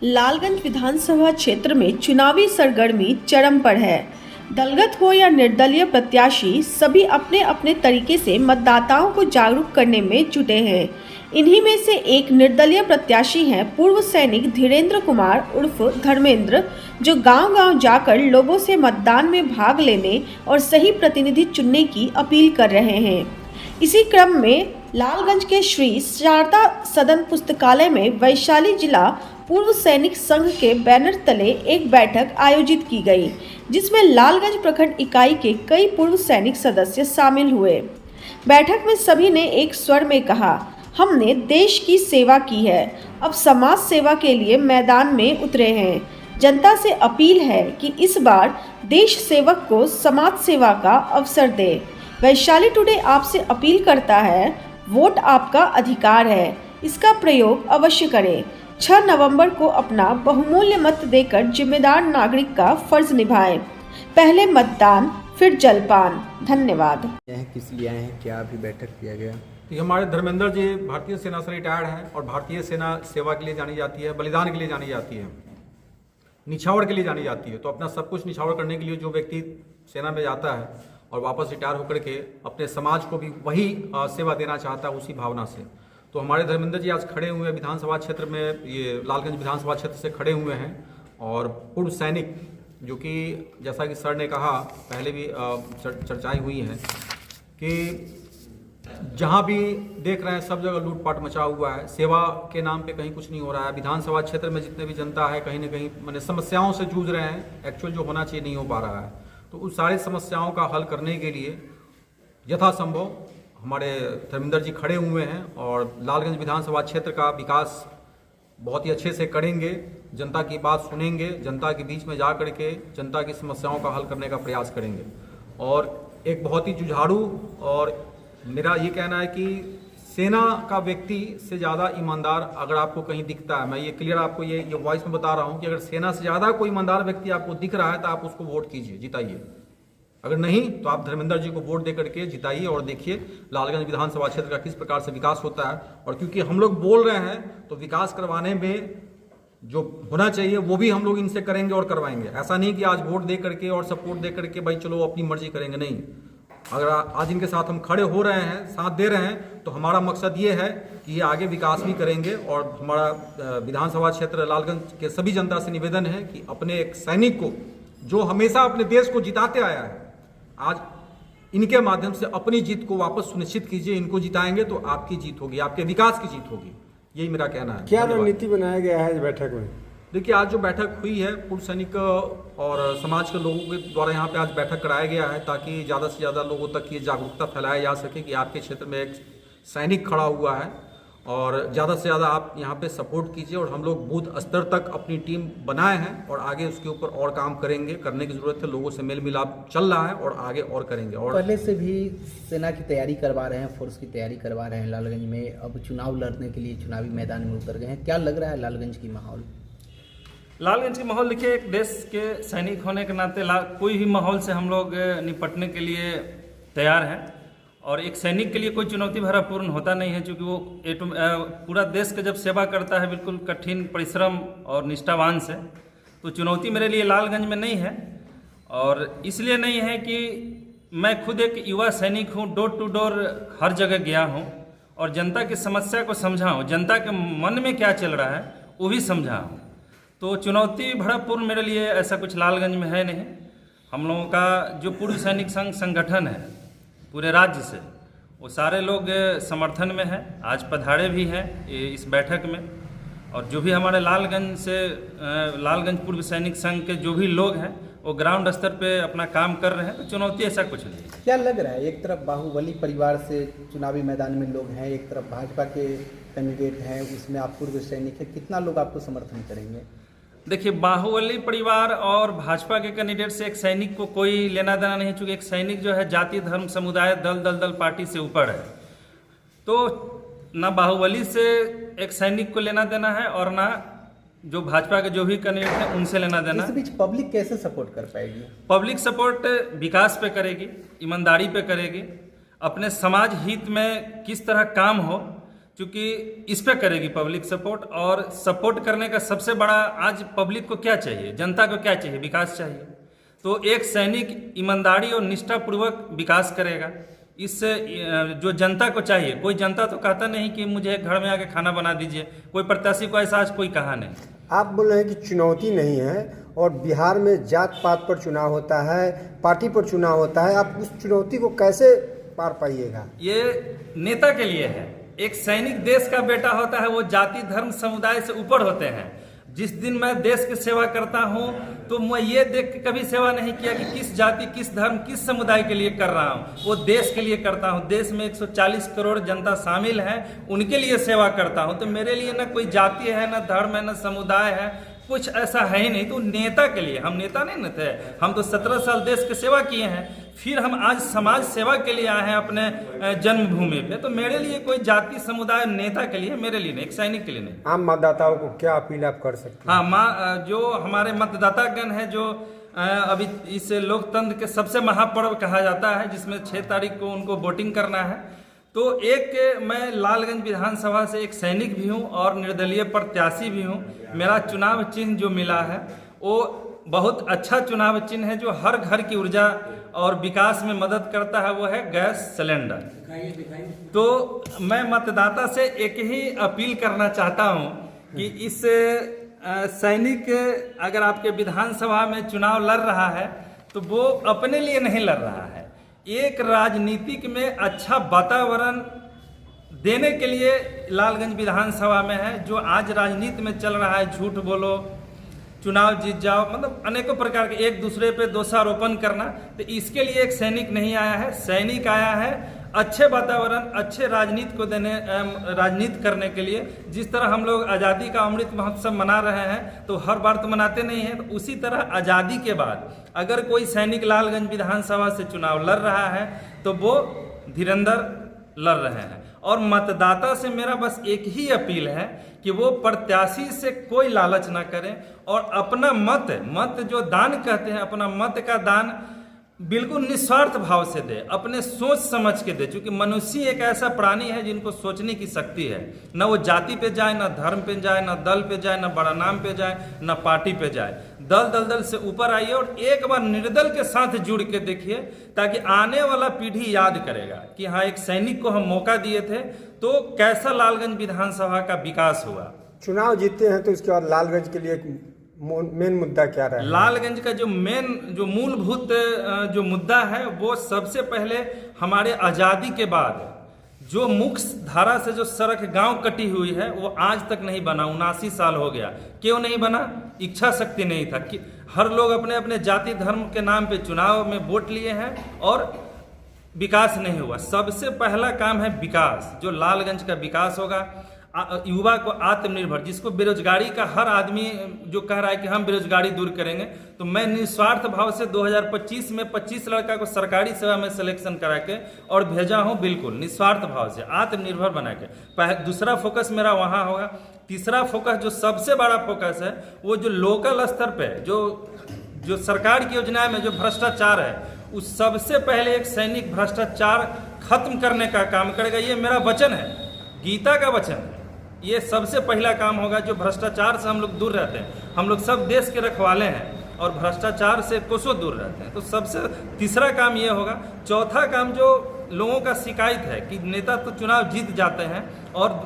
लालगंज विधानसभा क्षेत्र में चुनावी सरगर्मी चरम पर है। दलगत हो या निर्दलीय प्रत्याशी, सभी अपने अपने तरीके से मतदाताओं को जागरूक करने में जुटे हैं। इन्हीं में से एक निर्दलीय प्रत्याशी हैं पूर्व सैनिक धीरेन्द्र कुमार उर्फ धर्मेंद्र, जो गांव-गांव जाकर लोगों से मतदान में भाग लेने और सही प्रतिनिधि चुनने की अपील कर रहे हैं। इसी क्रम में लालगंज के श्री शारदा सदन पुस्तकालय में वैशाली जिला पूर्व सैनिक संघ के बैनर तले एक बैठक आयोजित की गई, जिसमें लालगंज प्रखंड इकाई के कई पूर्व सैनिक सदस्य शामिल हुए। बैठक में सभी ने एक स्वर में कहा, हमने देश की सेवा की है, अब समाज सेवा के लिए मैदान में उतरे हैं। जनता से अपील है कि इस बार देश सेवक को समाज सेवा का अवसर दे। वैशाली टुडे आपसे अपील करता है, वोट आपका अधिकार है, इसका प्रयोग अवश्य करें। 6 नवंबर को अपना बहुमूल्य मत देकर जिम्मेदार नागरिक का फर्ज निभाएं। पहले मतदान फिर जलपान। धन्यवाद। किस लिए आए हैं, क्या अभी बैठक किया गया? तो हमारे धर्मेंद्र जी भारतीय सेना से रिटायर्ड हैं और भारतीय सेना सेवा के लिए जानी जाती है, बलिदान के लिए जानी जाती है, निछावर के लिए जानी जाती है। तो अपना सब कुछ निछावर करने के लिए जो व्यक्ति सेना में जाता है और वापस रिटायर होकर के अपने समाज को भी वही सेवा देना चाहता है, उसी भावना से। तो हमारे धर्मेंद्र जी आज खड़े हुए विधानसभा क्षेत्र में, ये लालगंज विधानसभा क्षेत्र से खड़े हुए हैं और पूर्व सैनिक, जो कि जैसा कि सर ने कहा पहले भी चर्चाएं हुई हैं कि जहां भी देख रहे हैं सब जगह लूटपाट मचा हुआ है, सेवा के नाम पे कहीं कुछ नहीं हो रहा है। विधानसभा क्षेत्र में जितने भी जनता है कहीं ना कहीं मैंने समस्याओं से जूझ रहे हैं, एक्चुअल जो होना चाहिए नहीं हो पा रहा है। तो उस सारी समस्याओं का हल करने के लिए यथासंभव हमारे धर्मेंद्र जी खड़े हुए हैं और लालगंज विधानसभा क्षेत्र का विकास बहुत ही अच्छे से करेंगे, जनता की बात सुनेंगे, जनता के बीच में जा करके जनता की समस्याओं का हल करने का प्रयास करेंगे। और एक बहुत ही जुझारू, और मेरा ये कहना है कि सेना का व्यक्ति से ज़्यादा ईमानदार अगर आपको कहीं दिखता है, मैं ये क्लियर आपको ये वॉइस में बता रहा हूँ कि अगर सेना से ज़्यादा कोई ईमानदार व्यक्ति आपको दिख रहा है तो आप उसको वोट कीजिए, जिताइए। अगर नहीं तो आप धर्मेंद्र जी को वोट दे करके जिताइए और देखिए लालगंज विधानसभा क्षेत्र का किस प्रकार से विकास होता है। और क्योंकि हम लोग बोल रहे हैं तो विकास करवाने में जो होना चाहिए वो भी हम लोग इनसे करेंगे और करवाएंगे। ऐसा नहीं कि आज वोट दे करके और सपोर्ट दे करके भाई चलो अपनी मर्जी करेंगे, नहीं। अगर आज इनके साथ हम खड़े हो रहे हैं, साथ दे रहे हैं, तो हमारा मकसद ये है कि ये आगे विकास भी करेंगे। और हमारा विधानसभा क्षेत्र लालगंज के सभी जनता से निवेदन है कि अपने एक सैनिक को, जो हमेशा अपने देश को जिताते आया है, आज इनके माध्यम से अपनी जीत को वापस सुनिश्चित कीजिए। इनको जिताएंगे तो आपकी जीत होगी, आपके विकास की जीत होगी। यही मेरा कहना है। क्या रणनीति बनाया गया है इस बैठक में? देखिए, आज जो बैठक हुई है पूर्व सैनिक और समाज के लोगों के द्वारा यहाँ पे आज बैठक कराया गया है, ताकि ज़्यादा से ज़्यादा लोगों तक ये जागरूकता फैलाया जा सके कि आपके क्षेत्र में एक सैनिक खड़ा हुआ है और ज़्यादा से ज़्यादा आप यहाँ पे सपोर्ट कीजिए। और हम लोग बूथ स्तर तक अपनी टीम बनाए हैं और आगे उसके ऊपर और काम करेंगे, करने की ज़रूरत है। लोगों से मेल मिलाप चल रहा है और आगे और करेंगे। और पहले से भी सेना की तैयारी करवा रहे हैं, फोर्स की तैयारी करवा रहे हैं लालगंज में, अब चुनाव लड़ने के लिए चुनावी मैदान में उतर गए हैं। क्या लग रहा है लालगंज की माहौल? लालगंज की माहौल देखिए, एक देश के सैनिक होने के नाते कोई भी माहौल से हम लोग निपटने के लिए तैयार हैं। और एक सैनिक के लिए कोई चुनौती भरापूर्ण होता नहीं है, क्योंकि वो पूरा देश का जब सेवा करता है बिल्कुल कठिन परिश्रम और निष्ठावान से, तो चुनौती मेरे लिए लालगंज में नहीं है। और इसलिए नहीं है कि मैं खुद एक युवा सैनिक हूँ, डोर टू डोर हर जगह गया हूँ और जनता की समस्या को समझा हूँ, जनता के मन में क्या चल रहा है वो भी समझा हूँ। तो चुनौती भरापूर्ण मेरे लिए ऐसा कुछ लालगंज में है नहीं। हम लोगों का जो पूर्व सैनिक संघ संगठन है पूरे राज्य से, वो सारे लोग समर्थन में हैं, आज पधारे भी हैं इस बैठक में। और जो भी हमारे लालगंज पूर्व सैनिक संघ के जो भी लोग हैं वो ग्राउंड स्तर पे अपना काम कर रहे हैं, तो चुनौती ऐसा कुछ नहीं है। क्या लग रहा है, एक तरफ बाहुबली परिवार से चुनावी मैदान में लोग हैं, एक तरफ भाजपा के कैंडिडेट हैं, उसमें आप पूर्व सैनिक हैं, कितना लोग आपको समर्थन करेंगे? देखिए, बाहुबली परिवार और भाजपा के कैंडिडेट से एक सैनिक को कोई लेना देना नहीं, चूँकि एक सैनिक जो है जाति धर्म समुदाय दल पार्टी से ऊपर है। तो ना बाहुबली से एक सैनिक को लेना देना है और ना जो भाजपा के जो भी कैंडिडेट हैं उनसे लेना देना। इस बीच पब्लिक कैसे सपोर्ट कर पाएगी? पब्लिक सपोर्ट विकास पे करेगी, ईमानदारी पे करेगी, अपने समाज हित में किस तरह काम हो, क्योंकि इस पे करेगी पब्लिक सपोर्ट। और सपोर्ट करने का सबसे बड़ा आज पब्लिक को क्या चाहिए, जनता को क्या चाहिए, विकास चाहिए। तो एक सैनिक ईमानदारी और निष्ठापूर्वक विकास करेगा। इससे जो जनता को चाहिए, कोई जनता तो कहता नहीं कि मुझे घर में आके खाना बना दीजिए, कोई प्रत्याशी को ऐसा आज कोई कहा नहीं। आप बोल रहे हैं कि चुनौती नहीं है और बिहार में जात पात पर चुनाव होता है, पार्टी पर चुनाव होता है, आप उस चुनौती को कैसे पार पाइएगा? ये नेता के लिए है। एक सैनिक देश का बेटा होता है, वो जाति धर्म समुदाय से ऊपर होते हैं। जिस दिन मैं देश की सेवा करता हूं तो मैं ये देख के कभी सेवा नहीं किया कि किस जाति, किस धर्म, किस समुदाय के लिए कर रहा हूं, वो देश के लिए करता हूं। देश में 140 करोड़ जनता शामिल है, उनके लिए सेवा करता हूं। तो मेरे लिए ना कोई जाति है, ना धर्म है, ना समुदाय है, कुछ ऐसा है ही नहीं। तो नेता के लिए, हम नेता नहीं थे, हम तो 17 साल देश की सेवा किए हैं, फिर हम आज समाज सेवा के लिए आए हैं अपने जन्मभूमि पे। तो मेरे लिए कोई जाति समुदाय नेता के लिए, मेरे लिए नहीं, एक सैनिक के लिए नहीं। आम मतदाताओं को क्या अपील आप कर सकते हैं? हाँ, जो हमारे मतदातागण है, जो अभी इस लोकतंत्र के सबसे महापर्व कहा जाता है, जिसमें 6 तारीख को उनको वोटिंग करना है। तो एक मैं लालगंज विधानसभा से एक सैनिक भी हूं और निर्दलीय प्रत्याशी भी हूं। मेरा चुनाव चिन्ह जो मिला है वो बहुत अच्छा चुनाव चिन्ह है, जो हर घर की ऊर्जा और विकास में मदद करता है, वो है गैस सिलेंडर। तो मैं मतदाता से एक ही अपील करना चाहता हूं कि इस सैनिक अगर आपके विधानसभा में चुनाव लड़ रहा है तो वो अपने लिए नहीं लड़ रहा है, एक राजनीतिक में अच्छा वातावरण देने के लिए लालगंज विधानसभा में है। जो आज राजनीति में चल रहा है, झूठ बोलो, चुनाव जीत जाओ, मतलब अनेकों प्रकार के एक दूसरे पे दोषारोपण करना, तो इसके लिए एक सैनिक नहीं आया है। सैनिक आया है अच्छे वातावरण, अच्छे राजनीति को देने, राजनीति करने के लिए। जिस तरह हम लोग आज़ादी का अमृत महोत्सव मना रहे हैं, तो हर बार तो मनाते नहीं हैं, तो उसी तरह आज़ादी के बाद अगर कोई सैनिक लालगंज विधानसभा से चुनाव लड़ रहा है तो वो धीरेन्द्र लड़ रहे हैं। और मतदाता से मेरा बस एक ही अपील है कि वो प्रत्याशी से कोई लालच ना करें और अपना मत जो दान कहते हैं, अपना मत का दान बिल्कुल निस्वार्थ भाव से दे, अपने सोच समझ के दे। क्योंकि मनुष्य एक ऐसा प्राणी है जिनको सोचने की शक्ति है। न वो जाति पे जाए, न धर्म पे जाए, न दल पे जाए, न बड़ा नाम पे जाए, न पार्टी पे जाए। दल से ऊपर आइए और एक बार निर्दल के साथ जुड़ के देखिए, ताकि आने वाला पीढ़ी याद करेगा कि हाँ, एक सैनिक को हम मौका दिए थे तो कैसा लालगंज विधानसभा का विकास हुआ। चुनाव जीतते हैं तो इसके बाद लालगंज के लिए मेन मुद्दा क्या रहा है? लालगंज का जो मूलभूत जो मुद्दा है, वो सबसे पहले हमारे आज़ादी के बाद जो मुख्य धारा से जो सड़क गांव कटी हुई है, वो आज तक नहीं बना। 79 साल हो गया। क्यों नहीं बना? इच्छा शक्ति नहीं था कि हर लोग अपने अपने जाति धर्म के नाम पे चुनाव में वोट लिए हैं और विकास नहीं हुआ। सबसे पहला काम है विकास। जो लालगंज का विकास होगा, युवा को आत्मनिर्भर, जिसको बेरोजगारी का हर आदमी जो कह रहा है कि हम बेरोजगारी दूर करेंगे, तो मैं निस्वार्थ भाव से 2025 में 25 लड़का को सरकारी सेवा में सिलेक्शन करा के और भेजा हूं, बिल्कुल निस्वार्थ भाव से, आत्मनिर्भर बना के। दूसरा फोकस मेरा वहां होगा। तीसरा फोकस जो सबसे बड़ा फोकस है, वो जो लोकल स्तर पे जो सरकार की योजनाएं में जो भ्रष्टाचार है, उस सबसे पहले एक सैनिक भ्रष्टाचार खत्म करने का काम करेगा। ये मेरा वचन है, गीता का वचन है। ये सबसे पहला काम होगा। जो भ्रष्टाचार से हम लोग दूर रहते हैं, हम लोग सब देश के रखवाले हैं और भ्रष्टाचार से कोसों दूर रहते हैं, तो सबसे तीसरा काम ये होगा। चौथा काम जो लोगों का शिकायत है कि नेता तो चुनाव जीत जाते हैं और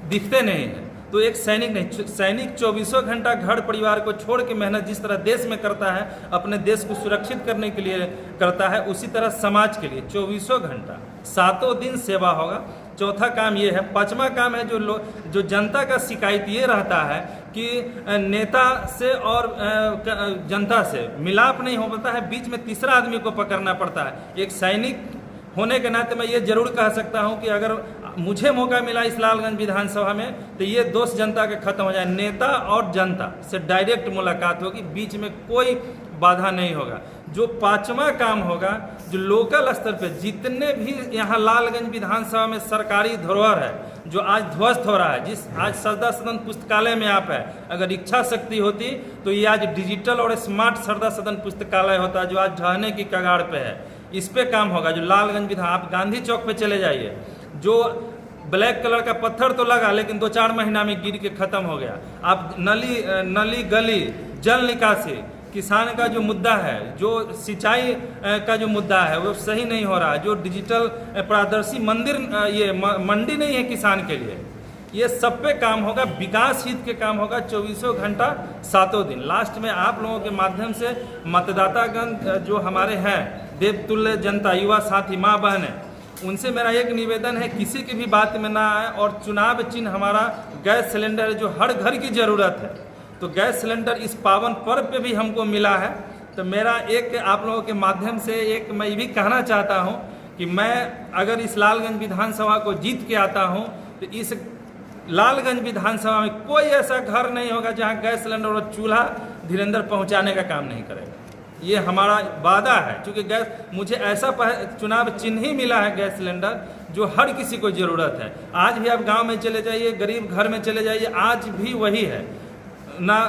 दिखते नहीं हैं, तो एक सैनिक नहीं, सैनिक 24 घंटा घर परिवार को छोड़ के मेहनत जिस तरह देश में करता है, अपने देश को सुरक्षित करने के लिए करता है, उसी तरह समाज के लिए 24 घंटा 7 दिन सेवा होगा। चौथा काम ये है। पांचवा काम है जो जनता का शिकायत ये रहता है कि नेता से और जनता से मिलाप नहीं हो पाता है, बीच में तीसरा आदमी को पकड़ना पड़ता है। एक सैनिक होने के नाते मैं ये जरूर कह सकता हूं कि अगर मुझे मौका मिला इस लालगंज विधानसभा में, तो ये दोष जनता के खत्म हो जाए। नेता और जनता से डायरेक्ट मुलाकात होगी, बीच में कोई बाधा नहीं होगा। जो पांचवा काम होगा, जो लोकल स्तर पे जितने भी यहाँ लालगंज विधानसभा में सरकारी धरोहर है जो आज ध्वस्त हो रहा है, आज सरदा सदन पुस्तकालय में आप है, अगर इच्छा शक्ति होती तो ये आज डिजिटल और स्मार्ट सरदा सदन पुस्तकालय होता, जो आज ढहने की कगार पे है। इस पे काम होगा। जो लालगंज विधान, आप गांधी चौक पे चले जाइए, जो ब्लैक कलर का पत्थर तो लगा लेकिन 2-4 महीना में गिर के खत्म हो गया। आप नली गली जल निकासी, किसान का जो मुद्दा है, जो सिंचाई का जो मुद्दा है वो सही नहीं हो रहा, जो डिजिटल पारदर्शी मंडी नहीं है किसान के लिए, ये सब पे काम होगा, विकास हित के काम होगा 24 घंटा 7 दिन। लास्ट में आप लोगों के माध्यम से मतदातागण जो हमारे हैं, देवतुल्य जनता, युवा साथी, माँ बहनें, उनसे मेरा एक निवेदन है, किसी की भी बात में ना आए और चुनाव चिन्ह हमारा गैस सिलेंडर है जो हर घर की ज़रूरत है। तो गैस सिलेंडर इस पावन पर्व पे भी हमको मिला है। तो मेरा एक आप लोगों के माध्यम से एक मैं ये भी कहना चाहता हूँ कि मैं अगर इस लालगंज विधानसभा को जीत के आता हूँ तो इस लालगंज विधानसभा में कोई ऐसा घर नहीं होगा जहाँ गैस सिलेंडर और चूल्हा धीरेन्द्र पहुँचाने का काम नहीं करेगा। ये हमारा वादा है, क्योंकि गैस मुझे ऐसा चुनाव चिन्ह ही मिला है गैस सिलेंडर जो हर किसी को ज़रूरत है। आज भी आप गांव में चले जाइए, गरीब घर में चले जाइए, आज भी वही है ना,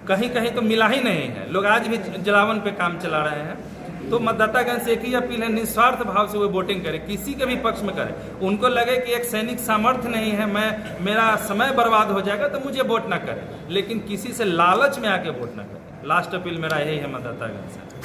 कहीं कहीं तो मिला ही नहीं है। लोग आज भी जलावन पे काम चला रहे हैं। तो मतदातागण से एक ही अपील है, निस्वार्थ भाव से वो वोटिंग करें, किसी के भी पक्ष में करें। उनको लगे कि एक सैनिक सामर्थ्य नहीं है, मेरा समय बर्बाद हो जाएगा तो मुझे वोट ना करें, लेकिन किसी से लालच में आके वोट ना करें। लास्ट अपील मेरा यही है मतदातागण से।